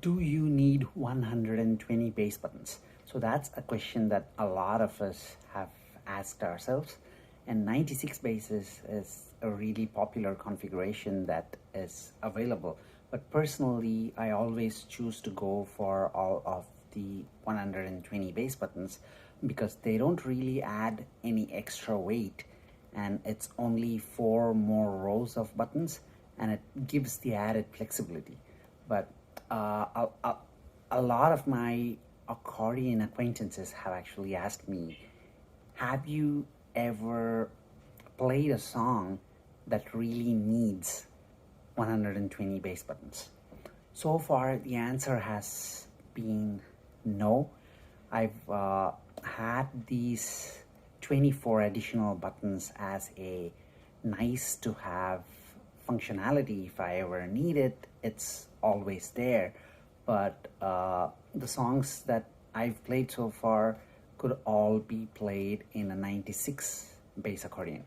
Do you need 120 bass buttons? So that's a question that a lot of us have asked ourselves. And 96 basses is a really popular configuration that is available. But personally, I always choose to go for all of the 120 bass buttons because they don't really add any extra weight, and it's only 4 more rows of buttons, and it gives the added flexibility. But a lot of my accordion acquaintances have actually asked me, have you ever played a song that really needs 120 bass buttons? So far, the answer has been no. I've had these 24 additional buttons as a nice to have functionality. If I ever need it, it's always there. But the songs that I've played so far could all be played in a 96 bass accordion,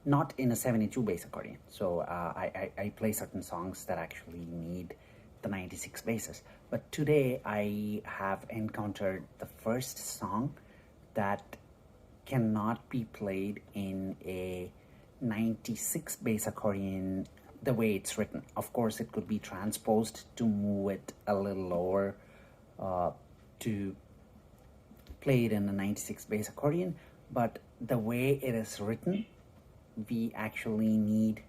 not in a 72 bass accordion. So I play certain songs that actually need the 96 basses. But today I have encountered the first song that cannot be played in a 96 bass accordion the way it's written. Of course, it could be transposed to move it a little lower to play it in a 96 bass accordion, but the way it is written, we actually need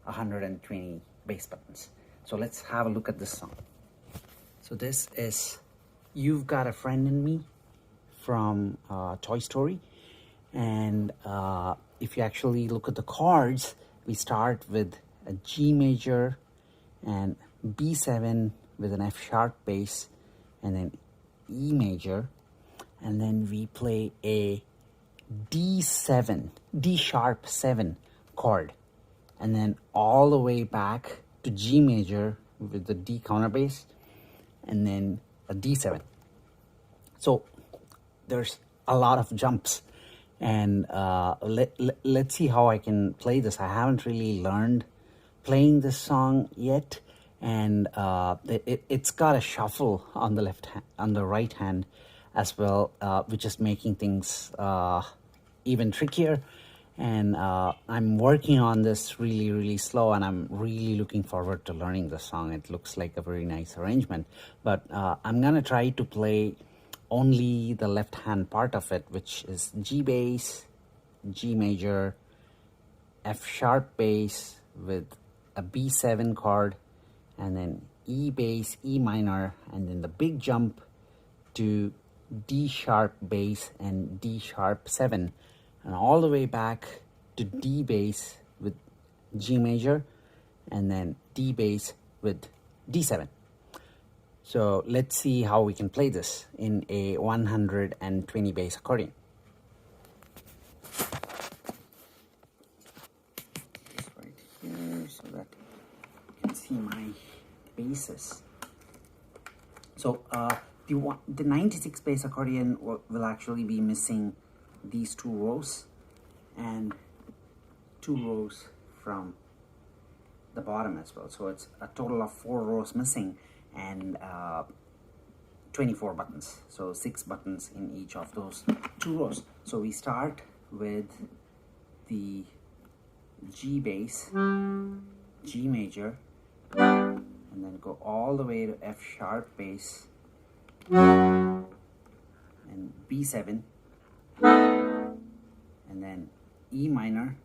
120 bass buttons. So let's have a look at this song. So this is You've Got a Friend in Me from Toy Story. And if you actually look at the chords, we start with a G major and B7 with an F sharp bass, and then E major, and then we play a D7, D sharp 7 chord, and then all the way back to G major with the D counterbass, and then a D7. So there's a lot of jumps, and let's see how I can play this. I haven't really learned playing this song yet, and it's got a shuffle on the left hand, on the right hand as well, which is making things even trickier. And I'm working on this really slow, and I'm really looking forward to learning the song. It looks like a very nice arrangement, but I'm gonna try to play only the left hand part of it, which is G bass, G major, F sharp bass with a B7 chord, and then E bass, E minor, and then the big jump to D sharp bass and D sharp 7, and all the way back to D bass with G major, and then D bass with D7. So let's see how we can play this in a 120 bass accordion. Just right here so that you can see my basses. So the 96 bass accordion will actually be missing these 2 rows and 2 rows from the bottom as well. So it's a total of 4 rows missing, and 24 buttons. So 6 buttons in each of those 2 rows. So we start with the G bass, G major, and then go all the way to F sharp bass and B7, and then E minor,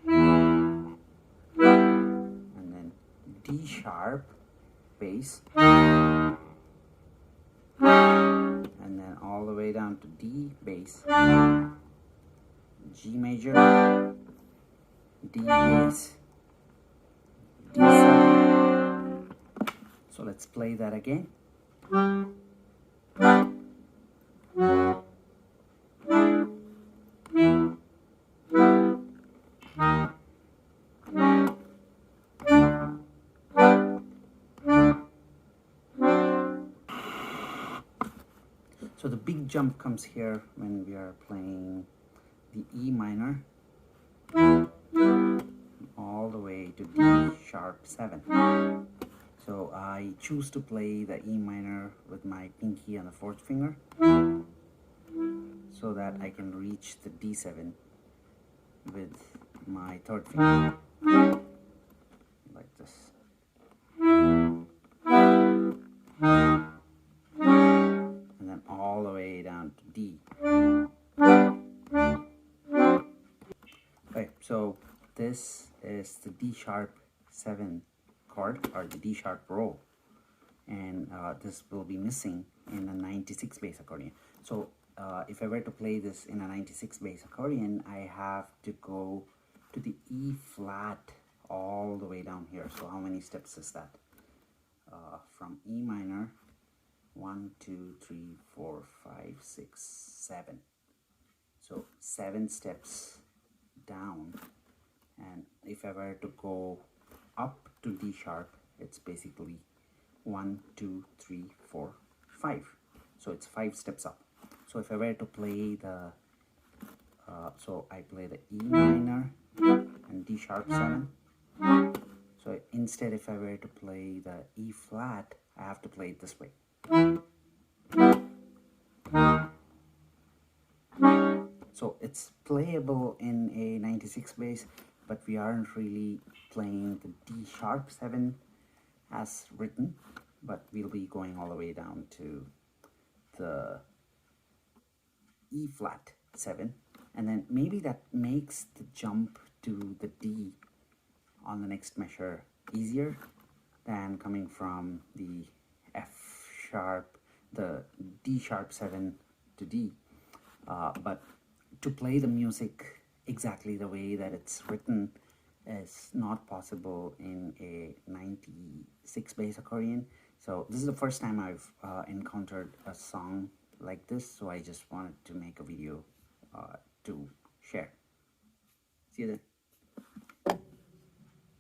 and then D sharp bass, and then all the way down to D bass, G major, D bass, D7. So let's play that again. So the big jump comes here when we are playing the E minor all the way to D sharp 7. So I choose to play the E minor with my pinky on the fourth finger so that I can reach the D7 with my third finger, like this. And then all the way down to D. Okay, so this is the D sharp 7 chord, or the D sharp roll, and this will be missing in a 96 bass accordion. So if I were to play this in a 96 bass accordion, I have to go to the E flat all the way down here. So how many steps is that? From E minor, 1, 2, 3, 4, 5, 6, 7. So 7 steps down, and if I were to go up to D sharp, it's basically 1, 2, 3, 4, 5. So it's 5 steps up. So if I were to play the so I play the E minor and D sharp 7. So instead, if I were to play the E flat, I have to play it this way. So it's playable in a 96 bass, but we aren't really playing the D sharp 7 as written, but we'll be going all the way down to the E flat 7, and then maybe that makes the jump to the D on the next measure easier than coming from the F sharp, the D sharp 7 to D. But to play the music exactly the way that it's written is not possible in a 96 bass accordion. So this is the first time I've encountered a song like this, so I just wanted to make a video to share. See you then.